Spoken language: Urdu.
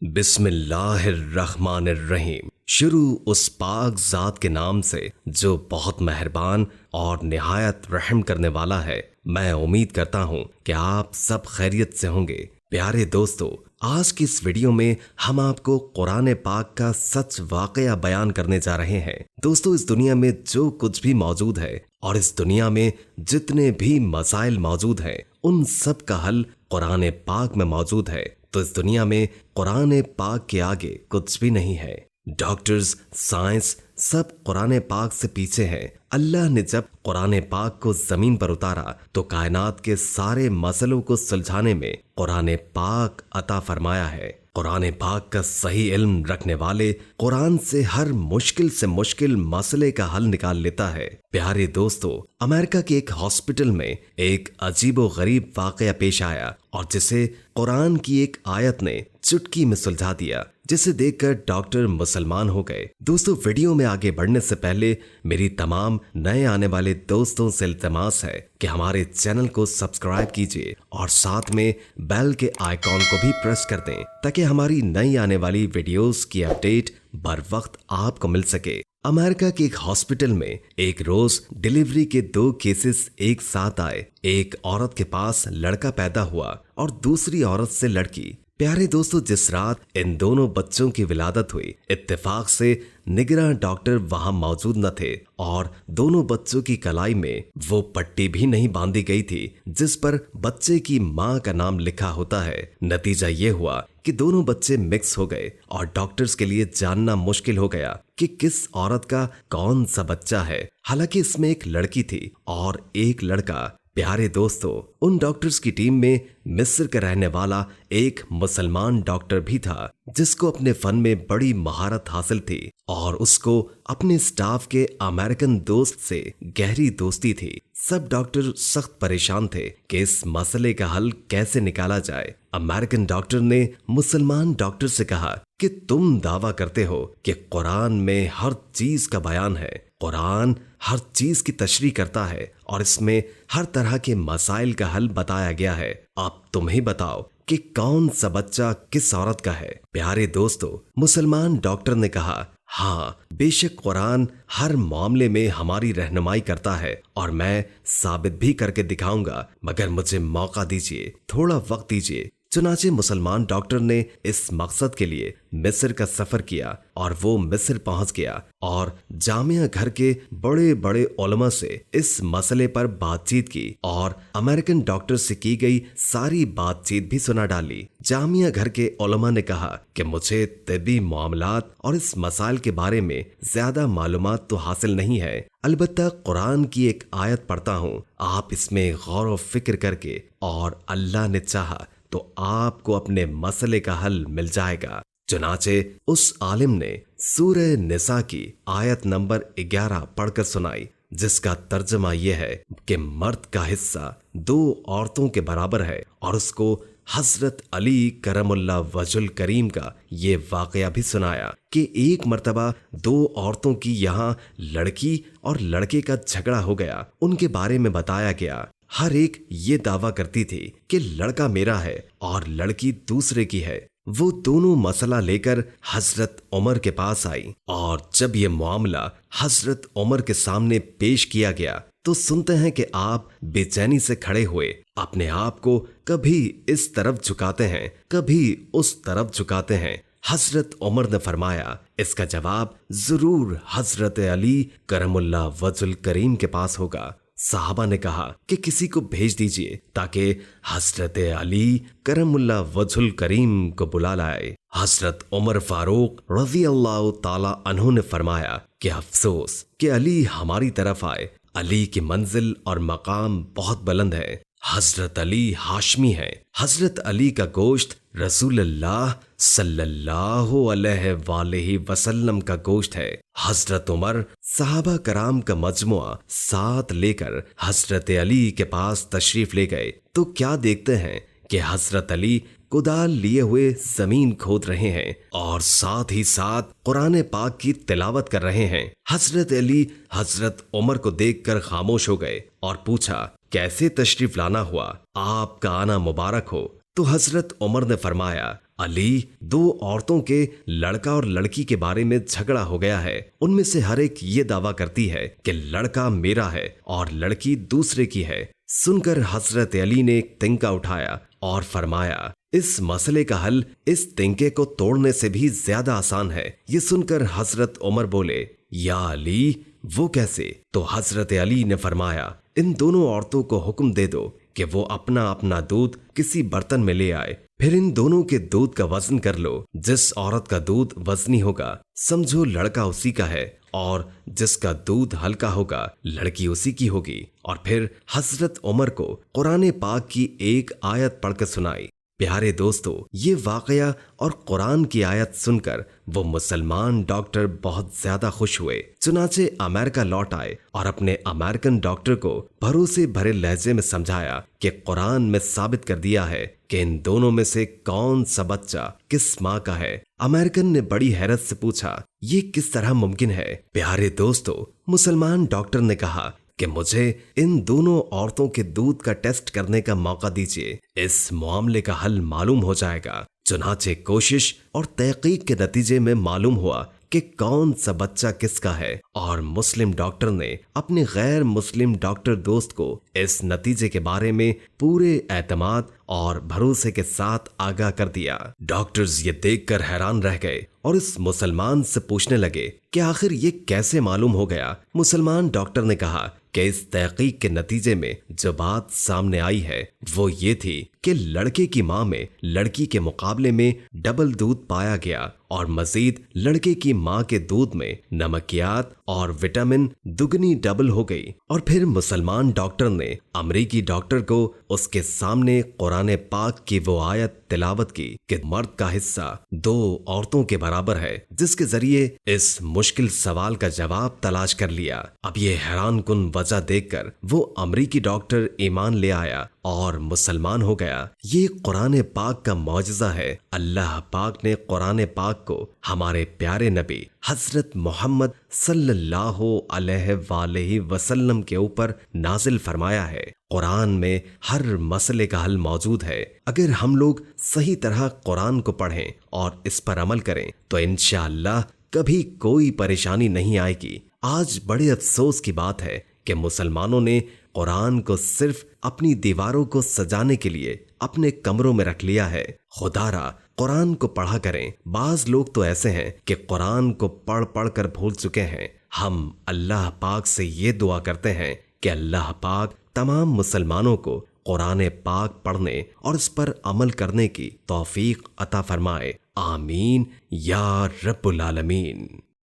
بسم اللہ الرحمن الرحیم۔ شروع اس پاک ذات کے نام سے جو بہت مہربان اور نہایت رحم کرنے والا ہے۔ میں امید کرتا ہوں کہ آپ سب خیریت سے ہوں گے۔ پیارے دوستو، آج کی اس ویڈیو میں ہم آپ کو قرآن پاک کا سچ واقعہ بیان کرنے جا رہے ہیں۔ دوستو، اس دنیا میں جو کچھ بھی موجود ہے اور اس دنیا میں جتنے بھی مسائل موجود ہیں، ان سب کا حل قرآن پاک میں موجود ہے۔ تو اس دنیا میں قرآن پاک کے آگے کچھ بھی نہیں ہے۔ ڈاکٹرز، سائنس سب قرآن پاک سے پیچھے ہیں۔ اللہ نے جب قرآن پاک کو زمین پر اتارا تو کائنات کے سارے مسئلوں کو سلجھانے میں قرآن پاک عطا فرمایا ہے۔ قرآن پاک کا صحیح علم رکھنے والے قرآن سے ہر مشکل مسئلے کا حل نکال لیتا ہے۔ پیارے دوستو، امریکہ کے ایک ہاسپٹل میں ایک عجیب و غریب واقعہ پیش آیا اور جسے قرآن کی ایک آیت نے چٹکی میں سلجھا دیا، جسے دیکھ کر ڈاکٹر مسلمان ہو گئے۔ دوستو، ویڈیو میں آگے بڑھنے سے پہلے میری تمام نئے آنے والے دوستوں سے التماس ہے کہ ہمارے چینل کو سبسکرائب کیجیے اور ساتھ میں بیل کے آئیکن کو بھی پریس کر دیں تاکہ ہماری نئی آنے والی ویڈیوز کی اپڈیٹ بر وقت آپ کو مل سکے۔ امریکہ کے ایک ہاسپٹل میں ایک روز ڈیلیوری کے 2 کیسز ایک ساتھ آئے۔ ایک عورت کے پاس لڑکا پیدا ہوا اور دوسری عورت سے لڑکی۔ پیارے دوستو، جس رات ان دونوں بچوں کی ولادت ہوئی، اتفاق سے نگراں ڈاکٹر وہاں موجود نہ تھے اور دونوں بچوں کی کلائی میں وہ پٹی بھی نہیں باندھی گئی تھی جس پر بچے کی ماں کا نام لکھا ہوتا ہے۔ نتیجہ یہ ہوا کہ دونوں بچے مکس ہو گئے اور ڈاکٹرز کے لیے جاننا مشکل ہو گیا کہ کس عورت کا کون سا بچہ ہے، حالانکہ اس میں ایک لڑکی تھی اور ایک لڑکا۔ پیارے دوستو، ان ڈاکٹرز کی ٹیم میں مصر کا رہنے والا ایک مسلمان ڈاکٹر بھی تھا جس کو اپنے فن میں بڑی مہارت حاصل تھی اور اس کو اپنے سٹاف کے امریکن دوست سے گہری دوستی تھی۔ سب ڈاکٹر سخت پریشان تھے کہ اس مسئلے کا حل کیسے نکالا جائے۔ امریکن ڈاکٹر نے مسلمان ڈاکٹر سے کہا کہ تم دعویٰ کرتے ہو کہ قرآن میں ہر چیز کا بیان ہے، قرآن ہر چیز کی تشریح کرتا ہے اور اس میں ہر طرح کے مسائل کا حل بتایا گیا ہے۔ اب تم ہی بتاؤ کہ کون سا بچہ کس عورت کا ہے۔ پیارے دوستو، مسلمان ڈاکٹر نے کہا، ہاں بے شک قرآن ہر معاملے میں ہماری رہنمائی کرتا ہے اور میں ثابت بھی کر کے دکھاؤں گا، مگر مجھے موقع دیجیے، تھوڑا وقت دیجیے۔ چنانچہ مسلمان ڈاکٹر نے اس مقصد کے لیے مصر کا سفر کیا اور وہ مصر پہنچ گیا اور جامعہ گھر کے بڑے بڑے علماء سے اس مسئلے پر بات چیت کی اور امریکن ڈاکٹر سے کی گئی ساری بات چیت بھی سنا ڈالی۔ جامعہ گھر کے علماء نے کہا کہ مجھے طبی معاملات اور اس مسائل کے بارے میں زیادہ معلومات تو حاصل نہیں ہے، البتہ قرآن کی ایک آیت پڑھتا ہوں، آپ اس میں غور و فکر کر کے اور اللہ نے چاہا تو آپ کو اپنے مسئلے کا حل مل جائے گا۔ چنانچہ اس عالم نے سورہ نساء کی آیت نمبر 11 پڑھ کر سنائی، جس کا ترجمہ یہ ہے کہ مرد کا حصہ 2 عورتوں کے برابر ہے، اور اس کو حضرت علی کرم اللہ وجہ الکریم کا یہ واقعہ بھی سنایا کہ ایک مرتبہ 2 عورتوں کی یہاں لڑکی اور لڑکے کا جھگڑا ہو گیا۔ ان کے بارے میں بتایا گیا، ہر ایک یہ دعویٰ کرتی تھی کہ لڑکا میرا ہے اور لڑکی دوسرے کی ہے۔ وہ دونوں مسئلہ لے کر حضرت عمر کے پاس آئی اور جب یہ معاملہ حضرت عمر کے سامنے پیش کیا گیا تو سنتے ہیں کہ آپ بے چینی سے کھڑے ہوئے، اپنے آپ کو کبھی اس طرف جھکاتے ہیں، کبھی اس طرف جھکاتے ہیں۔ حضرت عمر نے فرمایا، اس کا جواب ضرور حضرت علی کرم اللہ وجہ الکریم کے پاس ہوگا۔ صحابہ نے کہا کہ کسی کو بھیج دیجئے تاکہ حضرت علی کرم اللہ وجہ الکریم کو بلا لائے۔ حضرت عمر فاروق رضی اللہ تعالی عنہ نے فرمایا کہ افسوس کہ علی ہماری طرف آئے، علی کی منزل اور مقام بہت بلند ہے۔ حضرت علی ہاشمی ہے، حضرت علی کا گوشت رسول اللہ صلی اللہ علیہ وآلہ وسلم کا گوشت ہے۔ حضرت عمر صحابہ کرام کا مجموعہ ساتھ لے کر حضرت علی کے پاس تشریف لے گئے تو کیا دیکھتے ہیں کہ حضرت علی کدال لیے ہوئے زمین کھود رہے ہیں اور ساتھ ہی ساتھ قرآن پاک کی تلاوت کر رہے ہیں۔ حضرت علی حضرت عمر کو دیکھ کر خاموش ہو گئے اور پوچھا، کیسے تشریف لانا ہوا؟ آپ کا آنا مبارک ہو۔ تو حضرت عمر نے فرمایا، علی، 2 عورتوں کے لڑکا اور لڑکی کے بارے میں جھگڑا ہو گیا ہے۔ ان میں سے ہر ایک یہ دعویٰ کرتی ہے کہ لڑکا میرا ہے اور لڑکی دوسرے کی ہے۔ سن کر حضرت علی نے ایک تنکا اٹھایا اور فرمایا، اس مسئلے کا حل اس تنکے کو توڑنے سے بھی زیادہ آسان ہے۔ یہ سن کر حضرت عمر بولے، یا علی، وہ کیسے؟ تو حضرت علی نے فرمایا، ان دونوں عورتوں کو حکم دے دو کہ وہ اپنا اپنا دودھ کسی برتن میں لے آئے، پھر ان دونوں کے دودھ کا وزن کر لو۔ جس عورت کا دودھ وزنی ہوگا سمجھو لڑکا اسی کا ہے، اور جس کا دودھ ہلکا ہوگا لڑکی اسی کی ہوگی۔ اور پھر حضرت عمر کو قرآن پاک کی ایک آیت پڑھ کر سنائی۔ پیارے دوستو، یہ واقعہ اور قرآن کی آیت سن کر وہ مسلمان ڈاکٹر بہت زیادہ خوش ہوئے، چنانچہ امریکہ لوٹ آئے اور اپنے امریکن ڈاکٹر کو بھروسے بھرے لہجے میں سمجھایا کہ قرآن میں ثابت کر دیا ہے کہ ان دونوں میں سے کون سا بچہ کس ماں کا ہے۔ امریکن نے بڑی حیرت سے پوچھا، یہ کس طرح ممکن ہے؟ پیارے دوستو، مسلمان ڈاکٹر نے کہا کہ مجھے ان دونوں عورتوں کے دودھ کا ٹیسٹ کرنے کا موقع دیجیے، اس معاملے کا حل معلوم ہو جائے گا۔ چنانچہ کوشش اور تحقیق کے نتیجے میں معلوم ہوا کہ کون سا بچہ کس کا ہے، اور مسلم ڈاکٹر نے اپنے غیر مسلم ڈاکٹر دوست کو اس نتیجے کے بارے میں پورے اعتماد اور بھروسے کے ساتھ آگاہ کر دیا۔ ڈاکٹرز یہ دیکھ کر حیران رہ گئے اور اس مسلمان سے پوچھنے لگے کہ آخر یہ کیسے معلوم ہو گیا؟ مسلمان ڈاکٹر نے کہا کہ اس تحقیق کے نتیجے میں جو بات سامنے آئی ہے وہ یہ تھی کہ لڑکے کی ماں میں لڑکی کے مقابلے میں ڈبل دودھ پایا گیا، اور مزید لڑکے کی ماں کے دودھ میں نمکیات اور وٹامن دگنی ڈبل ہو گئی۔ اور پھر مسلمان ڈاکٹر نے امریکی ڈاکٹر کو اس کے سامنے قرآن پاک کی وہ آیت تلاوت کی کہ مرد کا حصہ 2 عورتوں کے برابر ہے، جس کے ذریعے اس مشکل سوال کا جواب تلاش کر لیا۔ اب یہ حیران کن وجہ دیکھ کر وہ امریکی ڈاکٹر ایمان لے آیا اور مسلمان ہو گیا۔ یہ قرآن پاک کا معجزہ ہے۔ اللہ پاک نے قرآن پاک کو ہمارے پیارے نبی حضرت محمد صلی اللہ علیہ وآلہ وسلم کے اوپر نازل فرمایا ہے۔ قرآن میں ہر مسئلے کا حل موجود ہے۔ اگر ہم لوگ صحیح طرح قرآن کو پڑھیں اور اس پر عمل کریں تو انشاءاللہ کبھی کوئی پریشانی نہیں آئے گی۔ آج بڑے افسوس کی بات ہے کہ مسلمانوں نے قرآن کو صرف اپنی دیواروں کو سجانے کے لیے اپنے کمروں میں رکھ لیا ہے۔ خدا را قرآن کو پڑھا کریں۔ بعض لوگ تو ایسے ہیں کہ قرآن کو پڑھ پڑھ کر بھول چکے ہیں۔ ہم اللہ پاک سے یہ دعا کرتے ہیں کہ اللہ پاک تمام مسلمانوں کو قرآن پاک پڑھنے اور اس پر عمل کرنے کی توفیق عطا فرمائے۔ آمین یا رب العالمین۔